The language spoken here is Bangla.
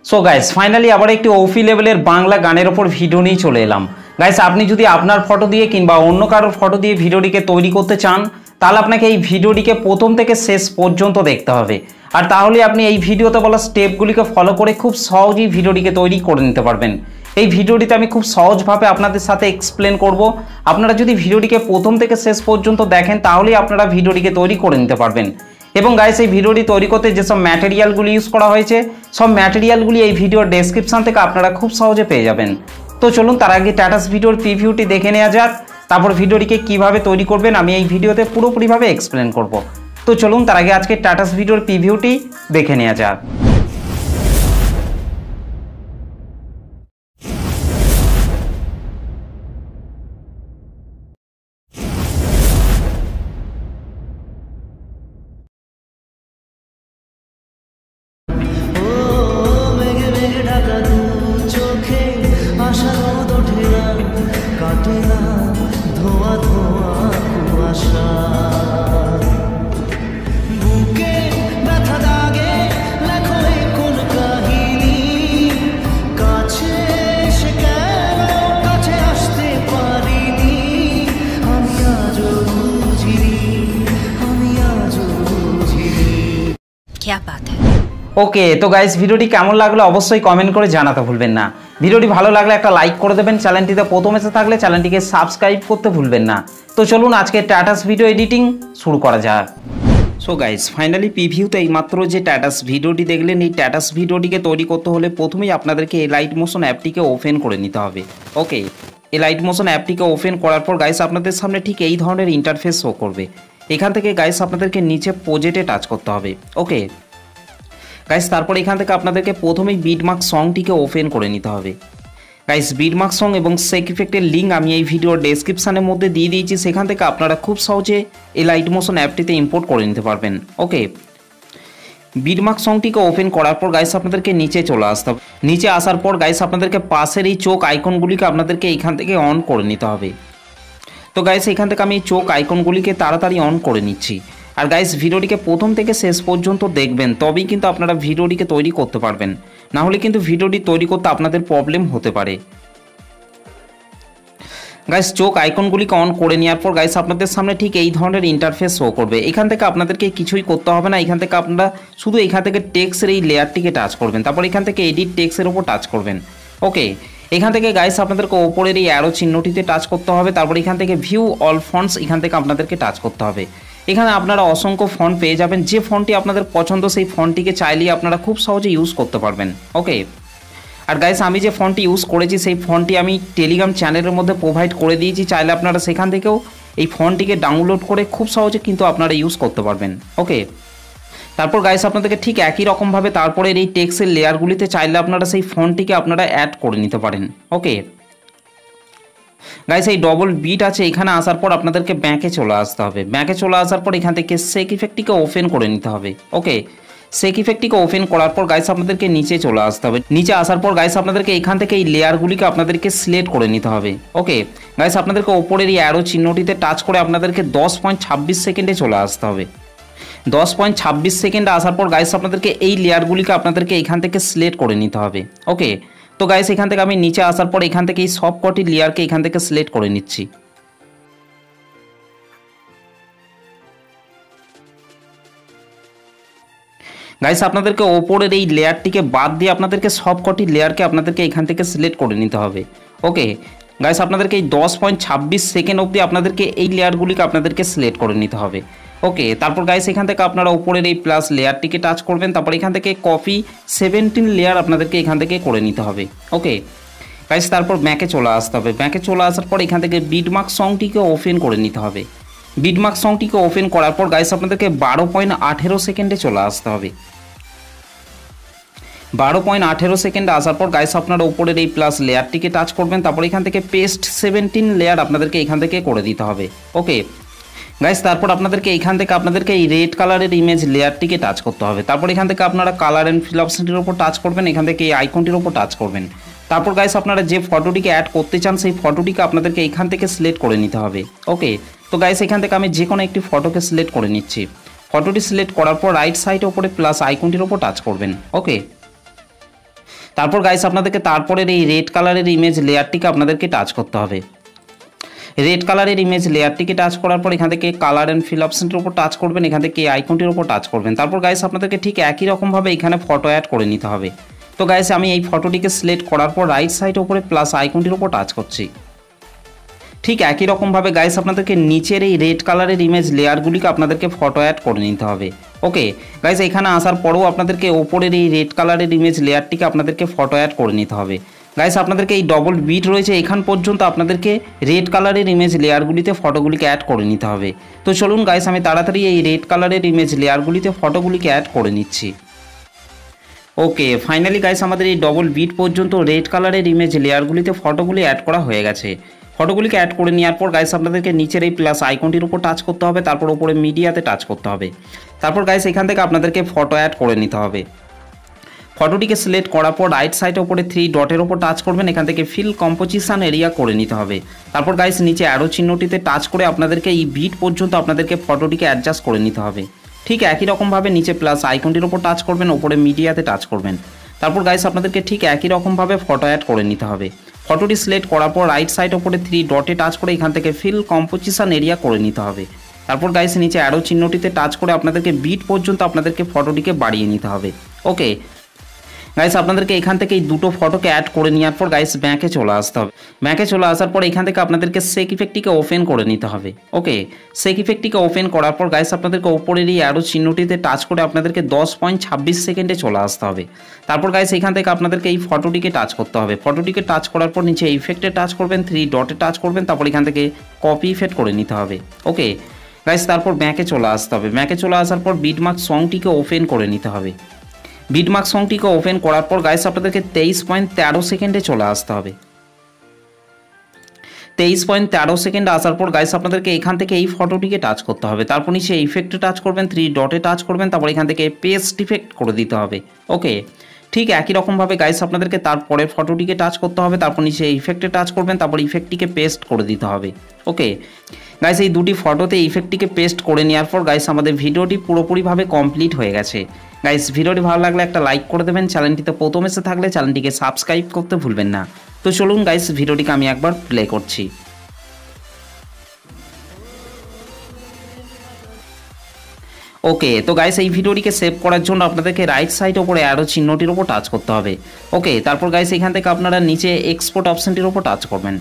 সো গাইস ফাইনালি আবার একটি ওফি লেভেলের বাংলা গানের ওপর ভিডিও নিয়ে চলে এলাম। গাইস আপনি যদি আপনার ফটো দিয়ে কিংবা অন্য কারোর ফটো দিয়ে ভিডিওটিকে তৈরি করতে চান তাহলে আপনাকে এই ভিডিওটিকে প্রথম থেকে শেষ পর্যন্ত দেখতে হবে, আর তাহলে আপনি এই ভিডিওতে বলা স্টেপগুলিকে ফলো করে খুব সহজেই ভিডিওটিকে তৈরি করে নিতে পারবেন। এই ভিডিওটিতে আমি খুব সহজভাবে আপনাদের সাথে এক্সপ্লেন করব। আপনারা যদি ভিডিওটিকে প্রথম থেকে শেষ পর্যন্ত দেখেন তাহলেই আপনারা ভিডিওটিকে তৈরি করে নিতে পারবেন। এবং গাইস এই ভিডিওটি তৈরি করতে যেসব ম্যাটেরিয়ালগুলি ইউজ করা হয়েছে সব ম্যাটেরিয়ালগুলি এই ভিডিওর ডেসক্রিপশন থেকে আপনারা খুব সহজে পেয়ে যাবেন। তো চলুন তার আগে টাটাস ভিডিওর প্রিভিউটি দেখে নেওয়া যাক, তারপর ভিডিওটিকে কিভাবে তৈরি করবেন আমি এই ভিডিওতে পুরোপুরিভাবে এক্সপ্লেন করব। তো চলুন তার আগে আজকে টাটাস ভিডিওর প্রিভিউটি দেখে নেওয়া যাক। ওকে, তো গাইস ভিডিওটি কেমন লাগলো অবশ্যই কমেন্ট করে জানাতে ভুলবেন না। ভিডিওটি ভালো লাগলে একটা লাইক করে দেবেন, চ্যানেলটিতে প্রথম এসে থাকলে চ্যানেলটিকে সাবস্ক্রাইব করতে ভুলবেন না। তো চলুন আজকে টাটাস ভিডিও এডিটিং শুরু করা যাক। সো গাইস ফাইনালি প্রিভিউতে এইমাত্র যে টাটাস ভিডিওটি দেখলেন, এই টাটাস ভিডিওটিকে তৈরি করতে হলে প্রথমেই আপনাদেরকে এই লাইট মোশন অ্যাপটিকে ওপেন করে নিতে হবে। ওকে, এই লাইট মোশন অ্যাপটিকে ওপেন করার পর গাইস আপনাদের সামনে ঠিক এই ধরনের ইন্টারফেস শো করবে। এখান থেকে গাইস আপনাদেরকে নিচে প্রজেক্টে টাচ করতে হবে। ওকে গাইস, তারপর এখান থেকে আপনাদেরকে প্রথমেই বিটমার্ক সংটিকে ওপেন করে নিতে হবে। গাইস বিটমার্ক সং এবং সেক ইফেক্টের লিঙ্ক আমি এই ভিডিওর ডেসক্রিপশানের মধ্যে দিয়ে দিয়েছি, সেখান থেকে আপনারা খুব সহজে এই লাইট মোশন অ্যাপটিতে ইম্পোর্ট করে নিতে পারবেন। ওকে, বিটমার্ক সংটিকে ওপেন করার পর গাইস আপনাদেরকে নিচে চলে আসতে হবে। নিচে আসার পর গাইস আপনাদেরকে পাশের এই চোখ আইকনগুলিকে আপনাদেরকে এইখান থেকে অন করে নিতে হবে। তো গাইস এখান থেকে আমি এই চোখ আইকনগুলিকে তাড়াতাড়ি অন করে নিচ্ছি। আর গাইস ভিডিওটিকে প্রথম থেকে শেষ পর্যন্ত দেখবেন, তবেই কিন্তু আপনারা ভিডিওটিকে তৈরি করতে পারবেন, না হলে কিন্তু ভিডিওটি তৈরি করতে আপনাদের প্রবলেম হতে পারে। গাইস চোখ আইকনগুলিকে অন করে নেওয়ার পর গাইস আপনাদের সামনে ঠিক এই ধরনের ইন্টারফেস শো করবে। এখান থেকে আপনাদেরকে কিছুই করতে হবে না, এখান থেকে আপনারা শুধু এখান থেকে টেক্সটের এই লেয়ারটিকে টাচ করবেন, তারপর এখান থেকে এডিট টেক্সটের উপর টাচ করবেন। ওকে, এখান থেকে গাইস আপনাদেরকে ওপরের এই অ্যারো চিহ্নটিতে টাচ করতে হবে, তারপর এখান থেকে ভিউ অল ফন্টস এখান থেকে আপনাদেরকে টাচ করতে হবে। এখানে আপনারা অসংখ্য ফন্ট পেয়ে যাবেন, যে ফন্টটি আপনাদের পছন্দ সেই ফন্টটিকে চাইলেই আপনারা খুব সহজে ইউজ করতে পারবেন। ওকে, আর গাইস আমি যে ফন্টটি ইউজ করেছি সেই ফন্টটি আমি টেলিগ্রাম চ্যানেলের মধ্যে প্রোভাইড করে দিয়েছি, চাইলে আপনারা সেখান থেকেও এই ফন্টটিকে ডাউনলোড করে খুব সহজে কিন্তু আপনারা ইউজ করতে পারবেন। ওকে, তারপর গাইস আপনাদেরকে ঠিক একই রকমভাবে তারপরে এই টেক্সটের লেয়ারগুলিতে চাইলে আপনারা সেই ফন্টটিকে আপনারা অ্যাড করে নিতে পারেন। ওকে গাইস, এই ডবল বিট আছে, এখানে আসার পর আপনাদেরকে ব্যাকে চলে আসতে হবে। ব্যাকে চলে আসার পর এখান থেকে সেক ইফেক্টটিকে ওপেন করে নিতে হবে। ওকে, সেক ইফেক্টটিকে ওপেন করার পর গাইস আপনাদেরকে নিচে চলে আসতে হবে। নিচে আসার পর গাইস আপনাদেরকে এখান থেকে এই লেয়ারগুলিকে আপনাদেরকে সিলেক্ট করে নিতে হবে। ওকে গাইস, আপনাদেরকে ওপরের এই অ্যারো চিহ্নটিতে টাচ করে আপনাদেরকে 10.26 সেকেন্ডে চলে আসতে হবে। 10.26 সেকেন্ডে আসার পর গাইস আপনাদেরকে এই লেয়ারগুলিকে আপনাদেরকে এখান থেকে সিলেক্ট করে নিতে হবে। ওকে, তো গাইস এখান থেকে আমি নিচে আসার পর এখান থেকে এই সব কটি লেয়ারকে এখান থেকে সিলেক্ট করে নিচ্ছি। গাইস আপনাদেরকে ওপরের এই লেয়ারটিকে বাদ দিয়ে আপনাদেরকে সব কটি লেয়ারকে আপনাদেরকে এখান থেকে সিলেক্ট করে নিতে হবে। ওকে গাইস, আপনাদেরকে এই 10.26 সেকেন্ড অবধি আপনাদেরকে এই লেয়ারগুলিকে আপনাদেরকে সিলেক্ট করে নিতে হবে। ওকে, তারপর গাইস এখান থেকে আপনারা উপরের এই প্লাস লেয়ারটিকে টাচ করবেন, তারপর এখান থেকে কপি 17 লেয়ার আপনাদেরকে এখান থেকে করে নিতে হবে। ওকে গাইস, তারপর ব্যাকে চলে আসতে হবে। ব্যাকে চলে আসার পর এখান থেকে বিটমার্ক সংটিকে ওপেন করে নিতে হবে। বিটমার্ক সংটিকে ওপেন করার পর গাইস আপনাদেরকে 12.18 সেকেন্ডে চলে আসতে হবে। 12.18 সেকেন্ডে আসার পর গাইস আপনারা উপরের এই প্লাস লেয়ারটিকে টাচ করবেন, তারপর এখান থেকে পেস্ট 17 লেয়ার আপনাদেরকে এখান থেকে করে দিতে হবে। ওকে গাইস, তারপর আপনাদেরকে আপনাদেরকে এই রেড কালারের ইমেজ লেয়ারটিকে টাচ করতে হবে। তারপর এখান থেকে আপনারা কালার অ্যান্ড ফিল অপশনটির উপর টাচ করবেন, এখান থেকে এই আইকনটির উপর টাচ করবেন। তারপর গাইস আপনারা যে ফটোটিকে অ্যাড করতে চান সেই ফটোটিকে আপনাদেরকে এখান থেকে সিলেক্ট করে নিতে হবে। ওকে, তো গাইস এখান থেকে আমি যে কোনো একটি ফটোকে সিলেক্ট করে নিচ্ছি। ফটোটি সিলেক্ট করার পর রাইট সাইডের উপরে প্লাস আইকনটির উপর টাচ করবেন। ওকে, তারপর গাইস আপনাদেরকে তারপরের এই রেড কালারের ইমেজ লেয়ারটিকে আপনাদেরকে টাচ করতে হবে। রেড কালারের ইমেজ লেয়ারটিকে টাচ করার পর এখান থেকে কালার অ্যান্ড ফিল অপশনটির উপর টাচ করবেন, এখান থেকে এই আইকনটির উপর টাচ করবেন। তারপর গাইস আপনাদেরকে ঠিক একই রকমভাবে এখানে ফটো অ্যাড করে নিতে হবে। তো গাইস আমি এই ফটোটিকে সিলেক্ট করার পর রাইট সাইড উপরে প্লাস আইকনটির উপর টাচ করছি। ঠিক একই রকমভাবে গাইস আপনাদেরকে নিচের এই রেড কালারের ইমেজ লেয়ারগুলিকে আপনাদেরকে ফটো অ্যাড করে নিতে হবে। ওকে গাইস, এখানে আসার পরেও আপনাদেরকে ওপরের এই রেড কালারের ইমেজ লেয়ারটিকে আপনাদেরকে ফটো অ্যাড করে নিতে হবে। গাইস আপনাদেরকে এই ডবল বিট রয়েছে এখান পর্যন্ত আপনাদেরকে রেড কালারের ইমেজ লেয়ারগুলিতে ফটোগুলিকে অ্যাড করে নিতে হবে। তো চলুন গাইস আমি তাড়াতাড়ি এই রেড কালারের ইমেজ লেয়ারগুলিতে ফটোগুলিকে অ্যাড করে নিচ্ছি। ওকে ফাইনালি গাইস আমাদের এই ডবল বিট পর্যন্ত রেড কালারের ইমেজ লেয়ারগুলিতে ফটোগুলি অ্যাড করা হয়ে গেছে। ফটোগুলিকে অ্যাড করে নেওয়ার পর গাইস আপনাদেরকে নিচের এই প্লাস আইকনটির উপর টাচ করতে হবে, তারপর উপরে মিডিয়াতে টাচ করতে হবে। তারপর গাইস এখান থেকে আপনাদেরকে ফটো অ্যাড করে নিতে হবে। ফটোটিকে সিলেক্ট করার পর রাইট সাইডে উপরে 3 ডটের উপর টাচ করবেন, এখান থেকে ফিল কম্পোজিশন এরিয়া করে নিতে হবে। তারপর গাইস নিচে অ্যারো চিহ্নটিতে টাচ করে আপনাদেরকে এই বিট পর্যন্ত আপনাদেরকে ফটোটিকে অ্যাডজাস্ট করে নিতে হবে। ঠিক একই রকমভাবে নিচে প্লাস আইকনটির উপর টাচ করবেন, ওপরে মিডিয়াতে টাচ করবেন। তারপর গাইস আপনাদেরকে ঠিক একই রকমভাবে ফটো অ্যাড করে নিতে হবে। ফটোটি সিলেক্ট করার পর রাইট সাইড উপরে 3 ডটে টাচ করে এখান থেকে ফিল কম্পোজিশন এরিয়া করে নিতে হবে। তারপর গাইস নিচে অ্যারো চিহ্নটিতে টাচ করে আপনাদেরকে বিট পর্যন্ত আপনাদেরকে ফটোটিকে বাড়িয়ে নিতে হবে। ওকে গাইস আপনাদেরকে এখান থেকে এই দুটো ফটোকে অ্যাড করে নেওয়ার পর গাইস ব্যাকে চলে আসতে হবে। ব্যাকে চলে আসার পর এখান থেকে আপনাদেরকে সেক ইফেক্টটিকে ওপেন করে নিতে হবে। ওকে সেক ইফেক্টটিকে ওপেন করার পর গাইস আপনাদেরকে ওপরের এই অ্যারো চিহ্নটিতে টাচ করে আপনাদেরকে 10.26 সেকেন্ডে চলে আসতে হবে। তারপর গাইস এখান থেকে আপনাদেরকে এই ফটোটিকে টাচ করতে হবে। ফটোটিকে টাচ করার পর নিচে ইফেক্টে টাচ করবেন, 3 ডটে টাচ করবেন, তারপর এখান থেকে কপি ইফেক্ট করে নিতে হবে। ওকে গাইস তারপর ব্যাকে চলে আসতে হবে। ব্যাকে চলে আসার পর বিটমার্ক সংটিকে ওপেন করে নিতে হবে। বিটমার্ক সংটিকে ওপেন করার পর গাইস আপনাদেরকে 23.13 সেকেন্ডে চলে আসতে হবে। 23.13 সেকেন্ড আসার পর গাইস আপনাদেরকে এখান থেকে এই ফটোটিকে টাচ করতে হবে। তারপর নিচে ইফেক্টে টাচ করবেন, 3 ডটে টাচ করবেন, তারপর এখান থেকে পেস্ট ইফেক্ট করে দিতে হবে। ওকে ঠিক একই রকমভাবে গাইস আপনাদেরকে তারপরে ফটোটিকে টাচ করতে হবে, তারপর নিচে ইফেক্টে টাচ করবেন, তারপর ইফেক্টটিকে পেস্ট করে দিতে হবে। ওকে গাইস এই দুটি ফটোতে ইফেক্টটিকে পেস্ট করে নেওয়ার পর গাইস আমাদের ভিডিওটি পুরোপুরিভাবে কমপ্লিট হয়ে গেছে। গাইস ভিডিওটি ভালো লাগলে একটা লাইক করে দেবেন, চ্যানেলটিতে প্রথম এসে থাকলে চ্যানেলটিকে সাবস্ক্রাইব করতে ভুলবেন না। তো চলুন গাইস ভিডিওটিকে আমি একবার প্লে করছি। ওকে তো গাইস এই ভিডিওটিকে সেভ করার জন্য আপনাদেরকে রাইট সাইড উপরে অ্যারো চিহ্নটির উপর টাচ করতে হবে। ওকে তারপর গাইস এখান থেকে আপনারা নিচে এক্সপোর্ট অপশনটির উপর টাচ করবেন।